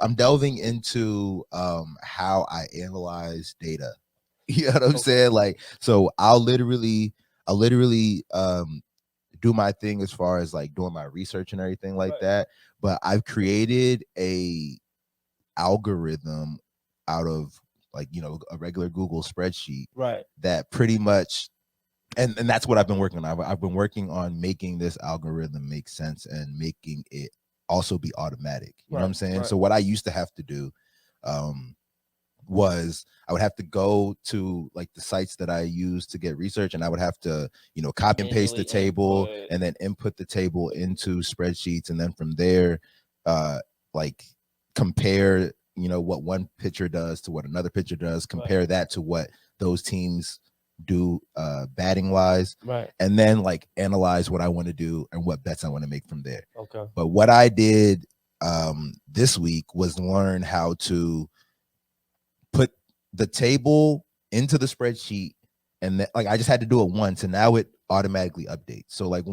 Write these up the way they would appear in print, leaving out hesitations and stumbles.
I'm delving into how I analyze data. You know what I'm saying? Like, so I'll literally do my thing as far as like doing my research and everything like that. But I've created a algorithm out of like, a regular Google spreadsheet that pretty much, and that's what I've been working on. I've been working on making this algorithm make sense and making it also be automatic. You know what I'm saying? So what I used to have to do was I would have to go to like the sites that I use to get research, and I would have to, copy and paste the table and then input the table into spreadsheets, and then from there, like compare, what one pitcher does to what another pitcher does, compare that to what those teams do batting wise, and then like analyze what I want to do and what bets I want to make from there. But what I did this week was learn how to put the table into the spreadsheet, and then like I just had to do it once, and now it automatically updates. So like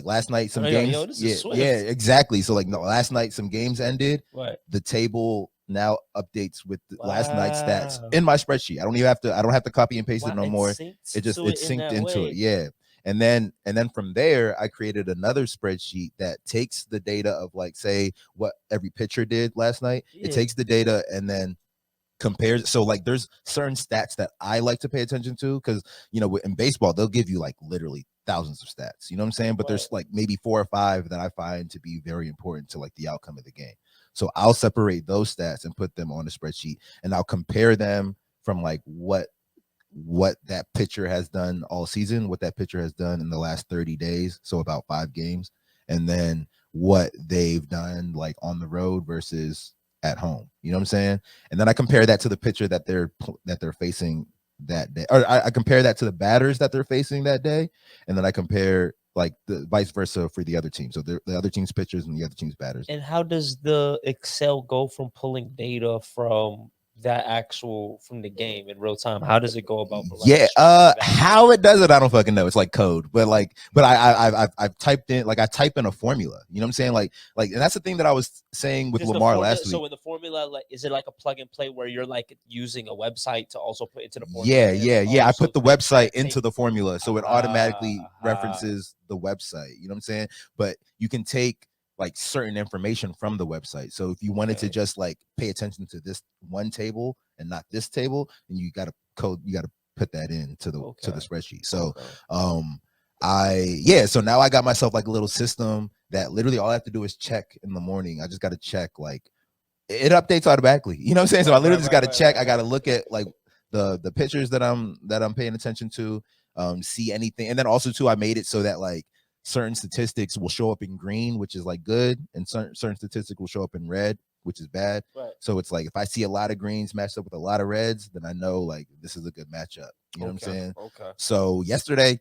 last night some games, yeah, exactly. So like last night some games ended, the table now updates with the last night's stats in my spreadsheet. I don't have to copy and paste it no more. It synced into it. Yeah. And then from there, I created another spreadsheet that takes the data of like, say, what every pitcher did last night. It takes the data and then compares. So like there's certain stats that I like to pay attention to, because in baseball they'll give you like literally thousands of stats, you know what I'm saying, but there's like maybe 4 or 5 that I find to be very important to like the outcome of the game. So I'll separate those stats and put them on a spreadsheet, and I'll compare them from like what that pitcher has done all season, what that pitcher has done in the last 30 days, so about 5 games, and then what they've done like on the road versus at home, you know what I'm saying? And then I compare that to the pitcher that they're facing that day, or I compare that to the batters that they're facing that day, and then I compare like the vice versa for the other team. So the other team's pitchers and the other team's batters. And how does the Excel go from pulling data from the game in real time? How does it go about? How it does it, I don't fucking know. It's like code, but I've typed in, like I type in a formula. You know what I'm saying? Like, and that's the thing that I was saying with Lamar last week. So in the formula, like, is it like a plug and play where you're like using a website to also put into the formula? Yeah. I put the website into the formula, so it automatically references the website. You know what I'm saying? But you can take like certain information from the website. So if you wanted to just like pay attention to this one table and not this table, then you got to put that into the spreadsheet. So so now I got myself like a little system that literally all I have to do is check in the morning. I just got to check, like it updates automatically. You know what I'm saying? So I literally just got to check. I got to look at like the pictures that I'm paying attention to, see anything. And then also too, I made it so that like certain statistics will show up in green, which is like good, and certain statistics will show up in red, which is bad. So it's like if I see a lot of greens matched up with a lot of reds, then I know like this is a good matchup. You know what I'm saying? So yesterday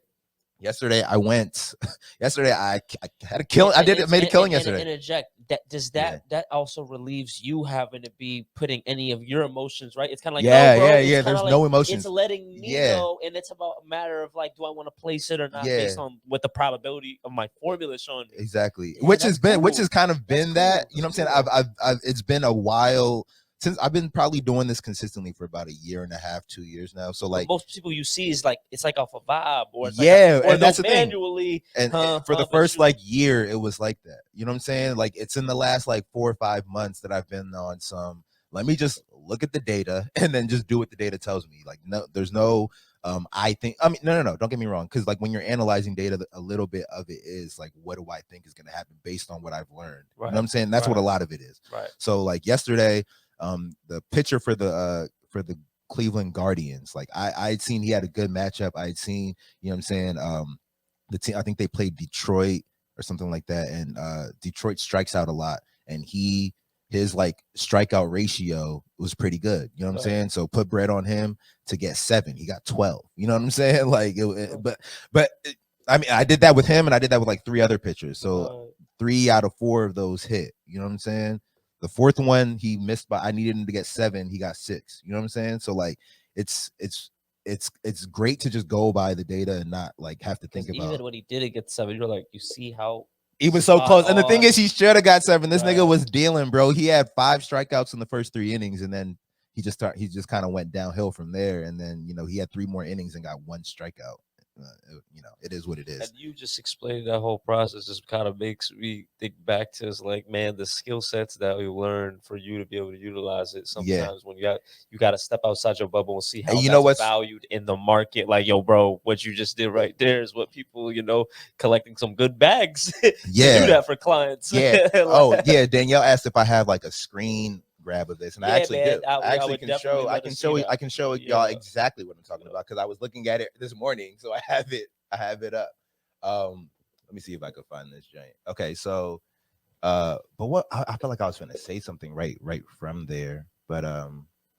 I went. Yesterday I had a kill. I made a killing yesterday. Interject. That also relieves you having to be putting any of your emotions, right? It's kind of like There's no emotions. It's letting me know, and it's about a matter of like, do I want to place it or not based on what the probability of my formula is showing me. Exactly, which has kind of been that. You know what I'm saying? I've it's been a while since I've been probably doing this consistently for about 1.5 years, 2 years now. So like most people you see is like it's like off a vibe, or it's and that's the manually. And for the first like year, it was like that. You know what I'm saying? Like it's in the last like 4 or 5 months that I've been on some. Let me just look at the data and then just do what the data tells me. Like no, there's no. No. Don't get me wrong, because like when you're analyzing data, a little bit of it is like, what do I think is going to happen based on what I've learned? You know what I'm saying? That's what a lot of it is. So like yesterday, the pitcher for the Cleveland Guardians, like I'd seen he had a good matchup. I'd seen, you know what I'm saying, the team, I think they played Detroit or something like that, and Detroit strikes out a lot, and his like strikeout ratio was pretty good. You know what I'm saying? So put bread on him to get 7. He got 12. You know what I'm saying? Like, I mean, I did that with him, and I did that with like 3 other pitchers. So 3 out of 4 of those hit. You know what I'm saying? The 4th one he missed by. I needed him to get 7. He got 6. You know what I'm saying? So like, it's great to just go by the data and not like have to think about. Even when he didn't get 7, you're like, you see how He was so close. And the thing on. is, he should have got 7. This nigga Right. was dealing, bro. He had 5 strikeouts in the first 3 innings, and then he just kind of went downhill from there. And then, you know, he had 3 more innings and got 1 strikeout. You know, it is what it is. And you just explaining that whole process just kind of makes me think back to, it's like, man, the skill sets that we learn for you to be able to utilize it. Sometimes when you got to step outside your bubble and see how you that's know what's valued in the market. Like, yo, bro, what you just did right there is what people, you know, collecting some good bags to do that for clients. Yeah. Oh, yeah. Danielle asked if I have like a screen grab of this, and I actually do. I actually can show. I can show y'all exactly what I'm talking about, because I was looking at it this morning, so I have it up. Let me see if I can find this giant. Okay, so but what I feel like I was going to say something right from there, but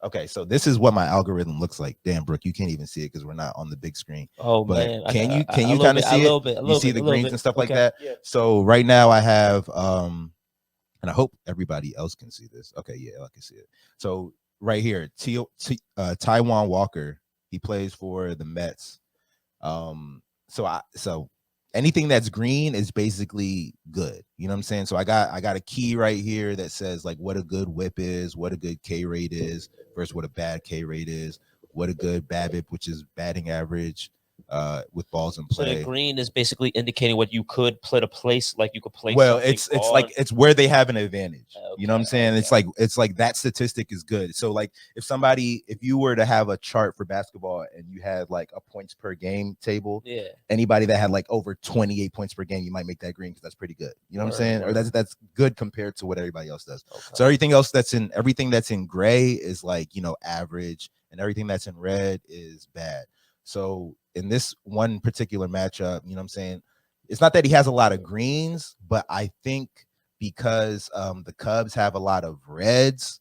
okay, so this is what my algorithm looks like. Damn, Brooke, you can't even see it because we're not on the big screen. Oh, but man, can you kind of see it? You see the greens and stuff like that. Yeah. So right now I have and I hope everybody else can see this. Okay, yeah, I can see it. So right here, Taiwan Walker, he plays for the Mets. So anything that's green is basically good. You know what I'm saying? So I got a key right here that says like what a good whip is, what a good K rate is versus what a bad K rate is, what a good BABIP, which is batting average, with balls in play. So the green is basically indicating what you could put a place, like you could place. Well, it's like it's where they have an advantage. Okay, you know what I'm saying? okay. It's like that statistic is good. So like if you were to have a chart for basketball and you had like a points per game table, yeah, anybody that had like over 28 points per game, you might make that green because that's pretty good. You know what I'm saying? Or that's good compared to what everybody else does. Okay. So everything that's in gray is like, you know, average, and everything that's in red is bad. So in this one particular matchup, you know what I'm saying? It's not that he has a lot of greens, but I think because the Cubs have a lot of reds,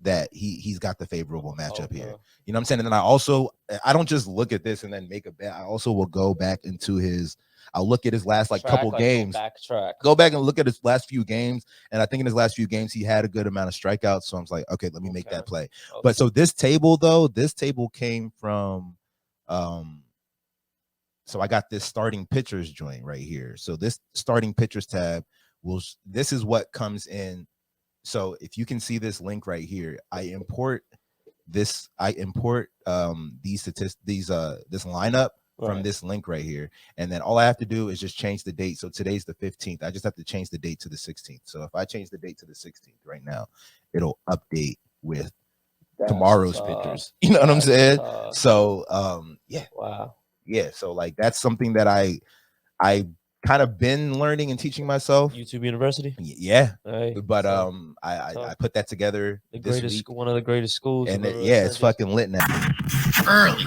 that he's got the favorable matchup here. You know what I'm saying? And then I don't just look at this and then make a bet. I also will go back into I'll look at his last couple games. Go back and look at his last few games. And I think in his last few games, he had a good amount of strikeouts. So I'm like, okay, let me make that play. Okay. But so this table came from so I got this starting pitchers joint right here. So this starting pitchers tab this is what comes in. So if you can see this link right here, I import these statistics, this lineup from this link right here. And then all I have to do is just change the date. So today's the 15th. I just have to change the date to the 16th. So if I change the date to the 16th right now, it'll update with tomorrow's pictures. You know what I'm saying? So yeah. Wow. Yeah. So like that's something that I kind of been learning and teaching myself. YouTube University. Yeah. Right. But I put that together one of the greatest schools. And it's fucking lit now. Early.